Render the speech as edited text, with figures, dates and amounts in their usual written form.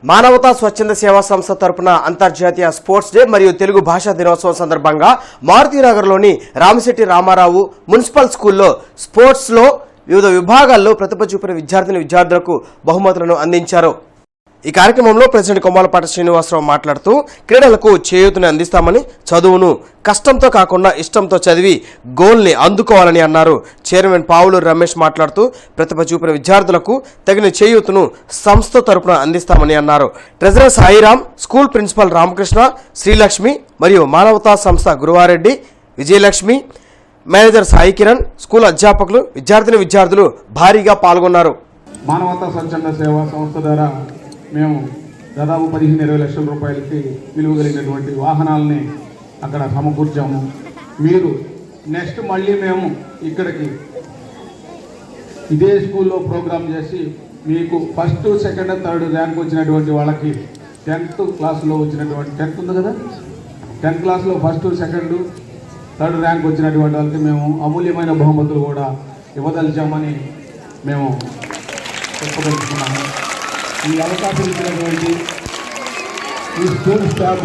మానవతా స్వచ్ఛంద సేవా సంస్థ తరపున అంతర్జాతీయ స్పోర్ట్స్ డే మరియు తెలుగు భాషా దినోత్సవం సందర్భంగా మారుతినగర్లోని రామశెట్టి రామారావు మున్సిపల్ స్కూల్లో స్పోర్ట్స్లో వివిధ విభాగాల్లో ప్రతిభ చూపిన విద్యార్థులకు బహుమతులను అందించారు. ఈ కార్యక్రమంలో ప్రెసిడెంట్ కొమ్మాలపాటి శ్రీనివాసరావు మాట్లాడుతూ క్రీడలకు చేయూతని అందిస్తామని, చదువును కష్టంతో కాకుండా ఇష్టంతో చదివి గోల్ని అందుకోవాలని అన్నారు. చైర్మన్ పావులూరు రమేష్ మాట్లాడుతూ ప్రతిభ చూపిన విద్యార్థులకు తగిన చేయూతను సంస్థ తరపున అందిస్తామని అన్నారు. Treasurer Sairam, school principal Ramakrishna, Srilakshmi మరియు మానవతా సంస్థ గురువారెడ్డి, విజయలక్ష్మి, మేనేజర్ సాయి కిరణ్, స్కూల్ అధ్యాపకులు, విద్యార్థులు భారీగా పాల్గొన్నారు. మానవతా స్వచ్ఛంద సేవా సంస్థ ద్వారా మేము దాదాపు 15-20 లక్షల రూపాయలకి విలువ కలిగినటువంటి వాహనాలని అక్కడ సమకూర్చాము. మీరు నెక్స్ట్ మళ్ళీ మేము ఇక్కడికి ఇదే స్కూల్లో ప్రోగ్రామ్ చేసి మీకు ఫస్ట్, సెకండ్, థర్డ్ ర్యాంక్ వచ్చినటువంటి వాళ్ళకి 10th క్లాస్లో వచ్చినటువంటి 10th ఉంది కదా, 10th క్లాస్లో ఫస్ట్, సెకండ్, థర్డ్ ర్యాంక్ వచ్చినటువంటి వాళ్ళకి మేము అమూల్యమైన బహుమతులు కూడా ఇవ్వదలిచామని మేము చెప్పదలుచుకున్నాము. ఈ అవకాశం ఇచ్చినటువంటి ఈ స్కూల్ స్టాఫ్